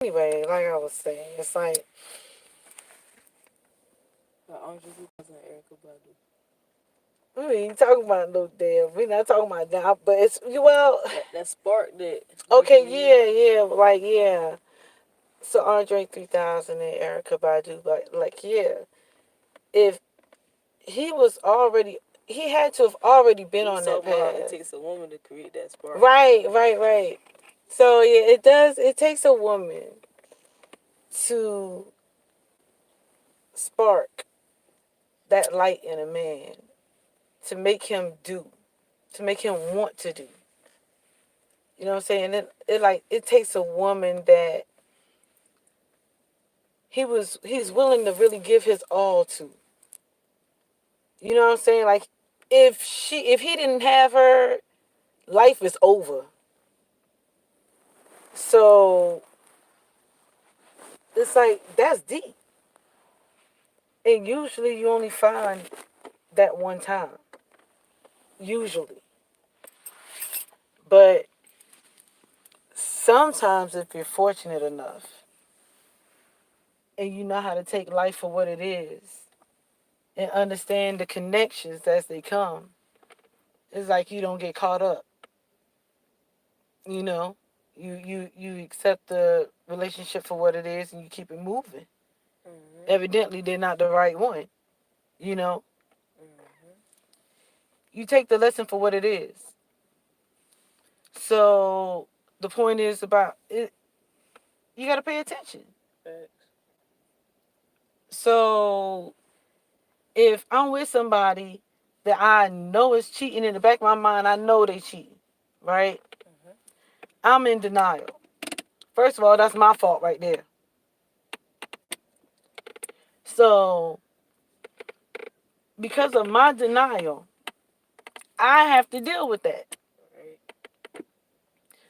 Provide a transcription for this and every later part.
Anyway, like I was saying, it's like Andre 3000 and Erica Badu. we ain't talking about no damn. We not talking about that, but it's well. That spark that. Okay, yeah, like yeah. So Andre 3000 and Erica Badu, but like yeah, if he was already, he had to have already been on that About how it path. takes a woman to create that spark. Right. So yeah, it does. It takes a woman to spark that light in a man to make him do, to make him want to do. You know what I'm saying? It takes a woman that he's willing to really give his all to. You know what I'm saying? Like if he didn't have her, life is over. So it's like that's deep. And usually you only find that one time. Usually. But sometimes if you're fortunate enough and you know how to take life for what it is and understand the connections as they come, it's like you don't get caught up. You know, you accept the relationship for what it is and you keep it moving. Evidently, they're not the right one. You know, you take the lesson for what it is. So the point is about it. You got to pay attention. So if I'm with somebody that I know is cheating in the back of my mind, I know they cheating, right? I'm in denial. First of all, that's my fault right there. So because of my denial, I have to deal with that.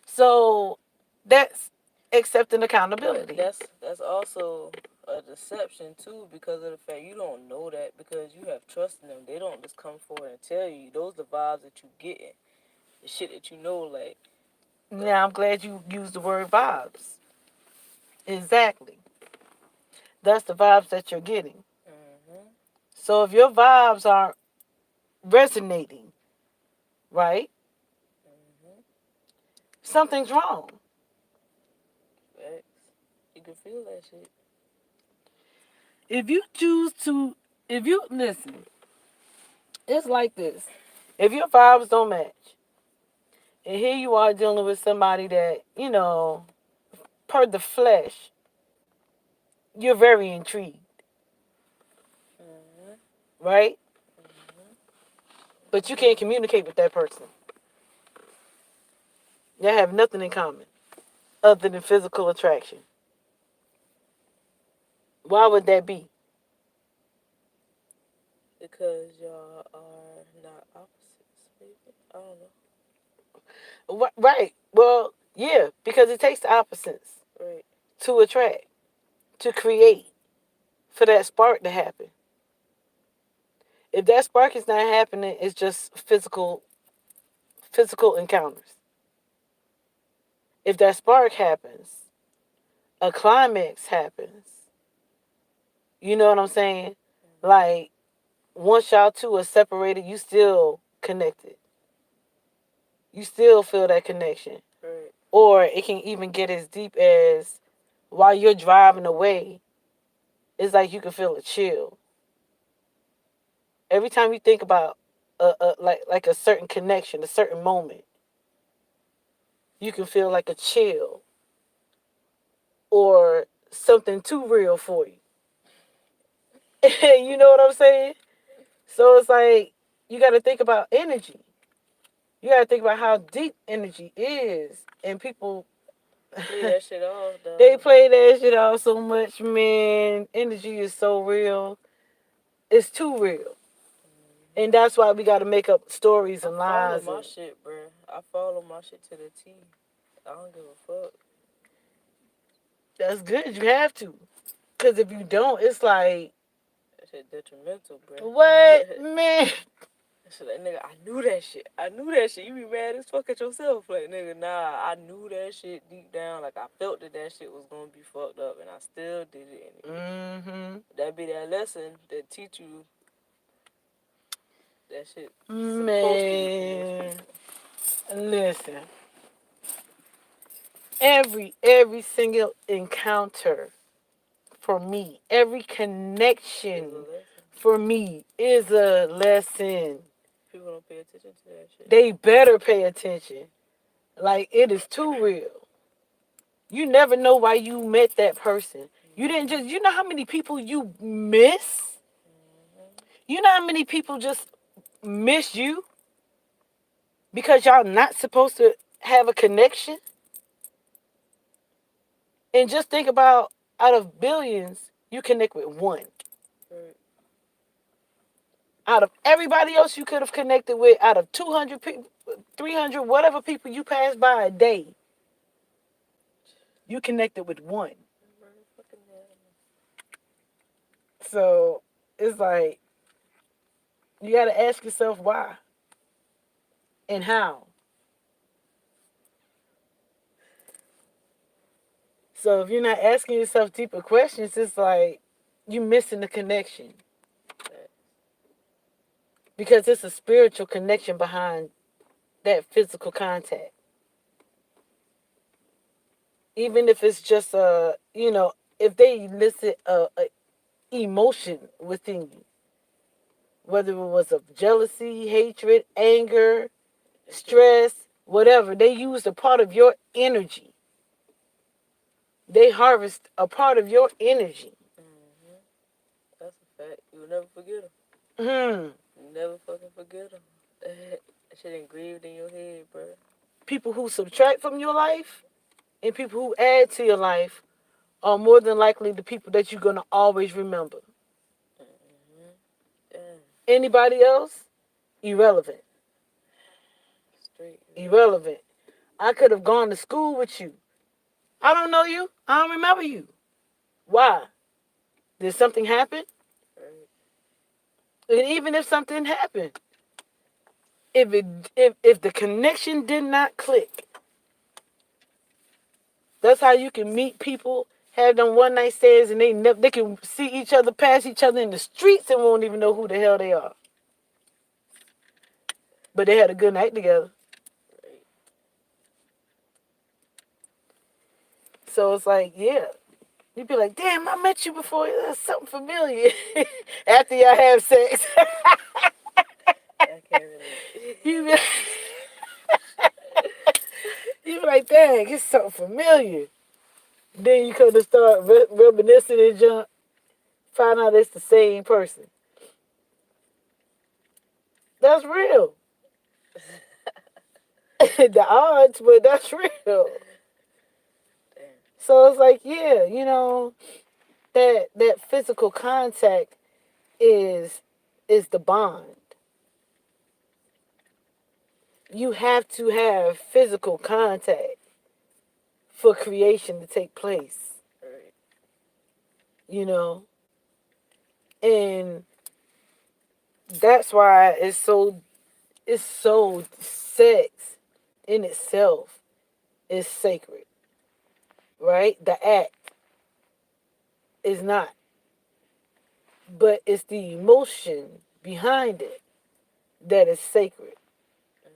So that's accepting accountability. But that's also a deception too, because of the fact you don't know that because you have trust in them. They don't just come forward and tell you. Those are the vibes that you getting, the shit that you know. Like now, I'm glad you used the word vibes. Exactly. That's the vibes that you're getting. So if your vibes aren't resonating, right? Something's wrong. You can feel that shit. If you choose to, if you listen, it's like this. If your vibes don't match, and here you are dealing with somebody that, you know, per the flesh, you're very intrigued. Right? But you can't communicate with that person. You have nothing in common other than physical attraction. Why would that be? Because y'all are not opposites, maybe. I don't know. Right. Well, yeah, because it takes the opposites to attract, to create, for that spark to happen. If that spark is not happening, it's just physical encounters. If that spark happens, a climax happens. You know what I'm saying? Like, once y'all two are separated, you still connected. You still feel that connection. Or it can even get as deep as while you're driving away, it's like you can feel a chill. Every time you think about like a certain connection, a certain moment, you can feel like a chill or something too real for you. You know what I'm saying? So it's like you got to think about energy. You got to think about how deep energy is, and people play that shit off. They play that shit off so much, man. Energy is so real. It's too real. And that's why we got to make up stories and lies. I follow my shit, bro. I follow my shit to the T. I don't give a fuck. That's good. You have to. Because if you don't, it's like... That shit detrimental, bro. What? Man. So like, nigga, I knew that shit. I knew that shit. You be mad as fuck at yourself. Like, nigga, nah, I knew that shit deep down. Like, I felt that shit was gonna be fucked up, and I still did it anyway. Mm-hmm. That be that lesson that teach you that shit supposed to be for most Man, people. listen. Every single encounter for me, every It's connection a lesson. for me is a lesson. People don't pay attention to that shit. They better pay attention. Like, it is too real. You never know why you met that person. You didn't just, you know how many people you miss? You know how many people just miss you because y'all not supposed to have a connection? And just think about, out of billions, you connect with one. Right. Out of everybody else you could have connected with, out of 200 people, 300, whatever people you pass by a day, you connected with one. So it's like, you got to ask yourself why and how. So if you're not asking yourself deeper questions, it's like you're missing the connection. Because it's a spiritual connection behind that physical contact. Even if it's just if they elicit a emotion within you, whether it was of jealousy, hatred, anger, stress, whatever, they used a part of your energy. They harvest a part of your energy. Mm-hmm. That's a fact. You'll never forget them. Hmm. You never fucking forget them. That shit engraved in your head, bro. People who subtract from your life and people who add to your life are more than likely the people that you're going to always remember. Mm-hmm. Damn. Anybody else? Irrelevant. Straight. Irrelevant. I could have gone to school with you. I don't know you. I don't remember you. Why? Did something happen? Right. And even if something happened, if the connection did not click, that's how you can meet people, have them one night stands, and they can see each other, pass each other in the streets, and won't even know who the hell they are. But they had a good night together. Right. So it's like, yeah. You'd be like, damn, I met you before. That's something familiar. After y'all have sex. I can't relate. you be, you be like, dang, it's something familiar. Then you come to start reminiscing and junk, find out it's the same person. That's real. The odds, but that's real. Damn. So it's like, yeah, that physical contact is the bond. You have to have physical contact for creation to take place. Right. You know, and that's why it's so sex in itself is sacred, right? The act is not, but it's the emotion behind it that is sacred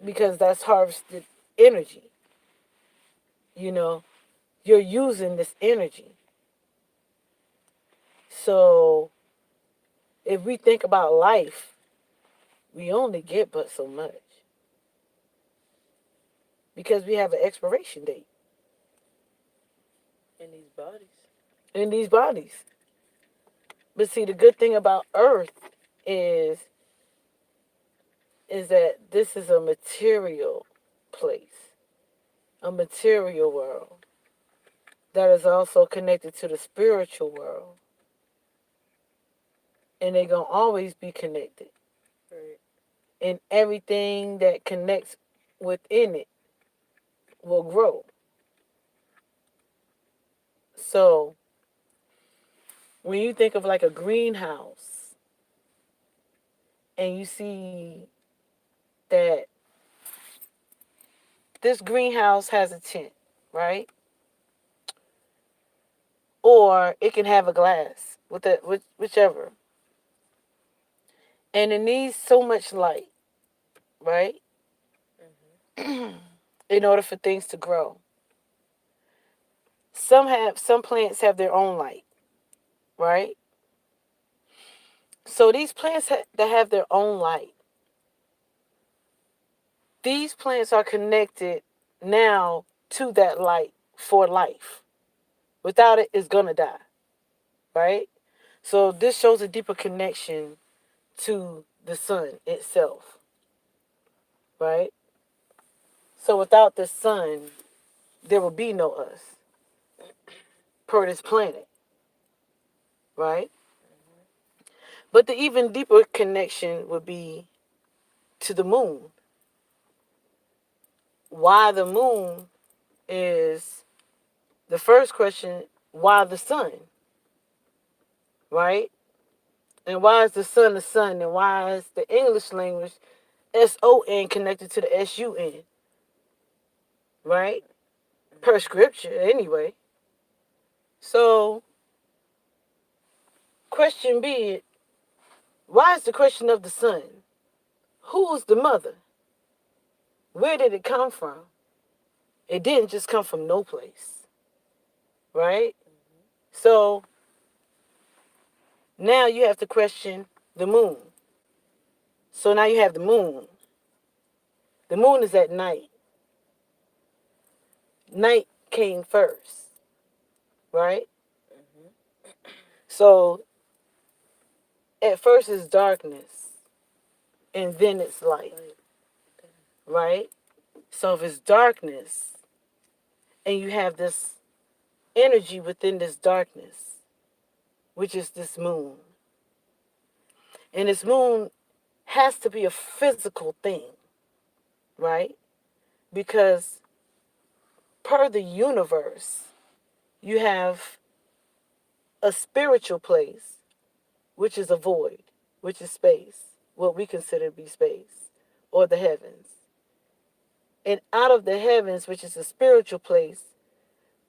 because that's harvested energy. You know, you're using this energy. So if we think about life, we only get but so much because we have an expiration date In these bodies. in these bodies. But see, the good thing about Earth is that this is a material place, a material world that is also connected to the spiritual world, and they're gonna always be connected. Right. And everything that connects within it will grow. So when you think of like a greenhouse and you see that this greenhouse has a tent, right? Or it can have a glass, whichever. And it needs so much light, right? In order for things to grow. Some plants have their own light, right? So these plants that have their own light, these plants are connected now to that light for life. Without it, it's gonna die, right? So this shows a deeper connection to the sun itself, right? So without the sun, there will be no us per this planet, right? But the even deeper connection would be to the moon. Why the moon is the first question, why the sun? Right? And why is the sun? And why is the English language SON connected to the SUN? Right? Per scripture, anyway. So, question B, why is the question of the sun? Who's the mother? Where did it come from? It didn't just come from no place. Right? So, now you have to question the moon. So now you have the moon. The moon is at night. Night came first, right? So at first it's darkness, and then it's light, right? So if it's darkness, and you have this energy within this darkness, which is this moon, and this moon has to be a physical thing, right? Because per the universe, you have a spiritual place, which is a void, which is space, what we consider to be space, or the heavens. And out of the heavens, which is a spiritual place,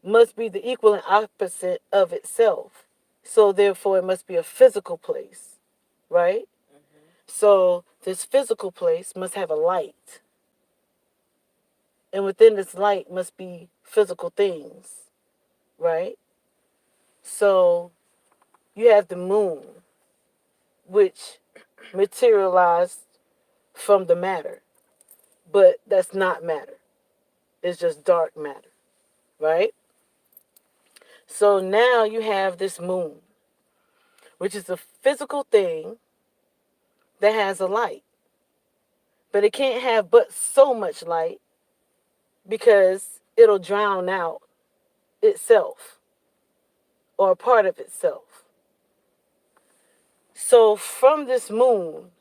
must be the equal and opposite of itself. So therefore, it must be a physical place, right? So this physical place must have a light. And within this light must be physical things, right? So you have the moon, which materialized from the matter. But that's not matter. It's just dark matter, right? So now you have this moon, which is a physical thing that has a light. But it can't have but so much light because it'll drown out itself or a part of itself. So from this moon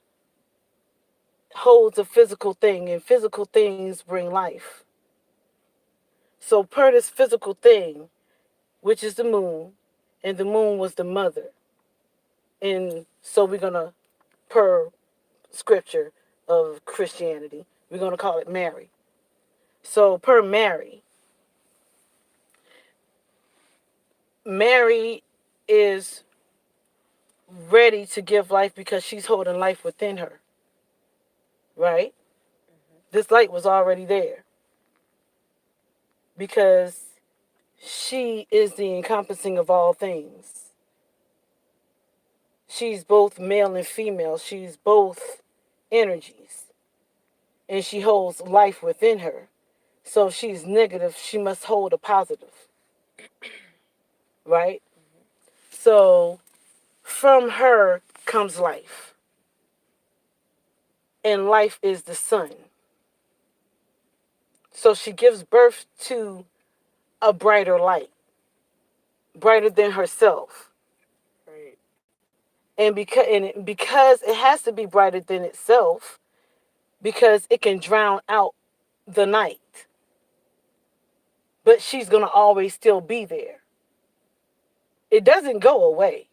holds a physical thing, and physical things bring life. So per this physical thing, which is the moon, and the moon was the mother. And so we're going to, per scripture of Christianity, we're going to call it Mary. So per Mary, Mary is ready to give life because she's holding life within her, right? This light was already there because she is the encompassing of all things. She's both male and female. She's both energies. And she holds life within her. So if she's negative, she must hold a positive. Right? So from her comes life. And life is the sun. So she gives birth to a brighter light. Brighter than herself. Right. And because it has to be brighter than itself, because it can drown out the night. But she's going to always still be there. It doesn't go away.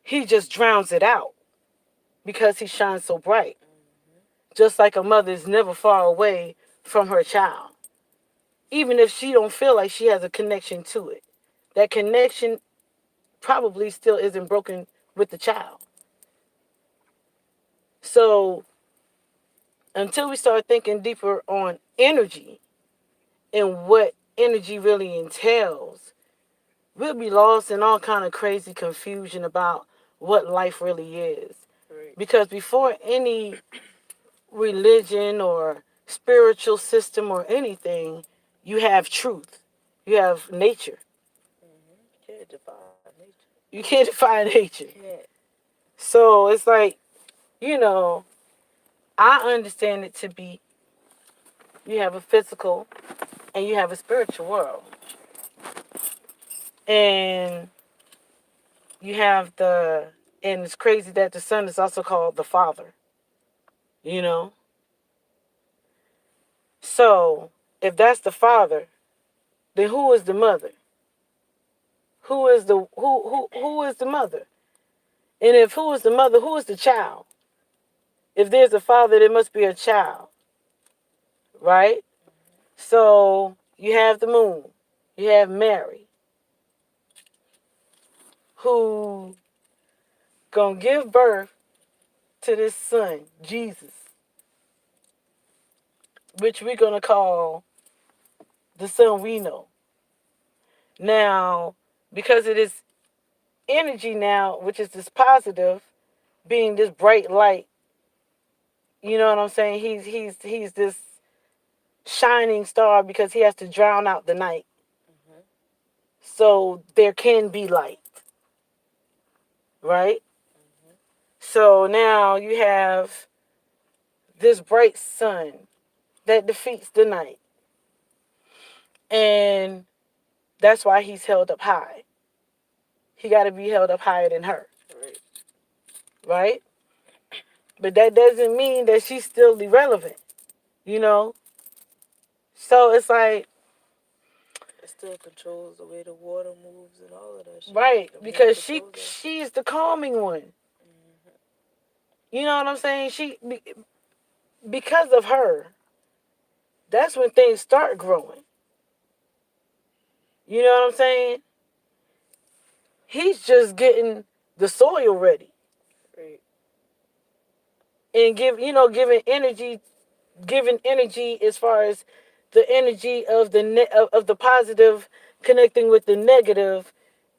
He just drowns it out because he shines so bright. Just like a mother is never far away from her child, even if she don't feel like she has a connection to it. That connection probably still isn't broken with the child. So until we start thinking deeper on energy and what energy really entails, we'll be lost in all kind of crazy confusion about what life really is. Right. Because before any religion or spiritual system or anything, you have truth. You have nature. Can't define nature. You can't define nature. Can't. So it's like, you know, I understand it to be you have a physical and you have a spiritual world. And you have and it's crazy that the son is also called the father, you know? So if that's the father, then who is the mother? Who is the mother? And if who is the mother, who is the child? If there's a father, there must be a child, right? So you have the moon, you have Mary, who gonna give birth to this son, Jesus, which we're gonna call the son we know. Now, because of this energy now, which is this positive, being this bright light, you know what I'm saying? He's this shining star because he has to drown out the night. Mm-hmm. So there can be light, right? Mm-hmm. So now you have this bright sun that defeats the night. And that's why he's held up high. He got to be held up higher than her, Right. right? But that doesn't mean that she's still irrelevant, you know? So it's like, It still controls the way the water moves and all of that shit. right, The moon because controls that. she's the calming one. Mm-hmm. You know what I'm saying? Because of her, that's when things start growing. You know what I'm saying? He's just getting the soil ready Right. and giving energy as far as the energy of of the positive connecting with the negative,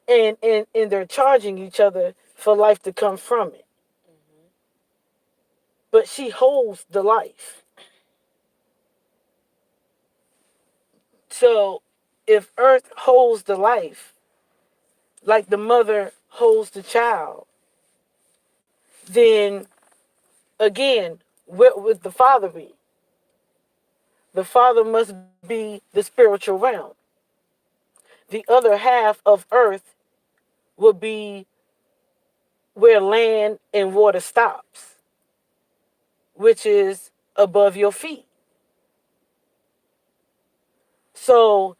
and they're charging each other for life to come from it. Mm-hmm. But she holds the life. So if Earth holds the life, like the mother holds the child, then again, what would the father be? The father must be the spiritual realm. The other half of Earth would be where land and water stops, which is above your feet. So,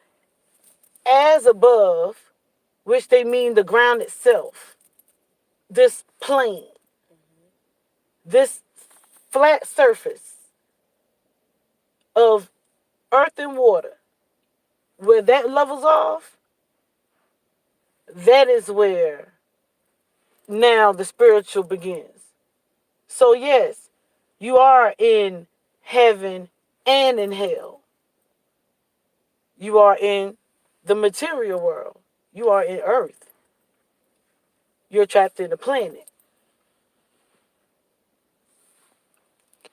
as above, which they mean the ground itself, this plane, Mm-hmm. this flat surface of earth and water, where that levels off, that is where now the spiritual begins. So, yes, you are in heaven and in hell. You are in the material world. You are in earth. You're trapped in the planet.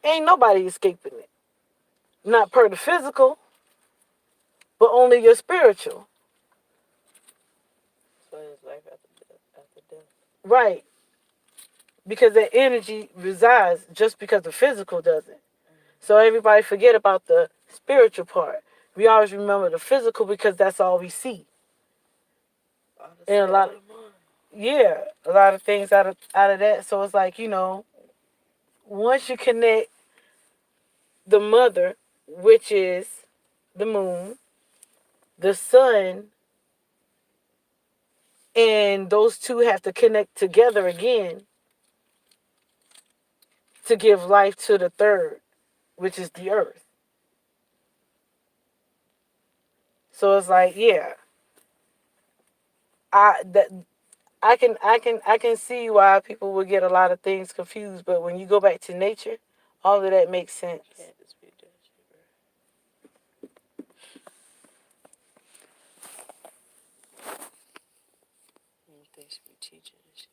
Ain't nobody escaping it. Not per the physical, but only your spiritual. So it's life after death. After death. Right. Because that energy resides just because the physical doesn't. So everybody forget about the spiritual part. We always remember the physical because that's all we see. And a lot of, yeah, a lot of things out of that. So it's like, once you connect the mother, which is the moon, the sun, and those two have to connect together again to give life to the third. which is the earth. So it's like, yeah, I that I can see why people would get a lot of things confused, but when you go back to nature, all of that makes sense. Can't dispute that shit, bro. I don't think she be teaching and shit.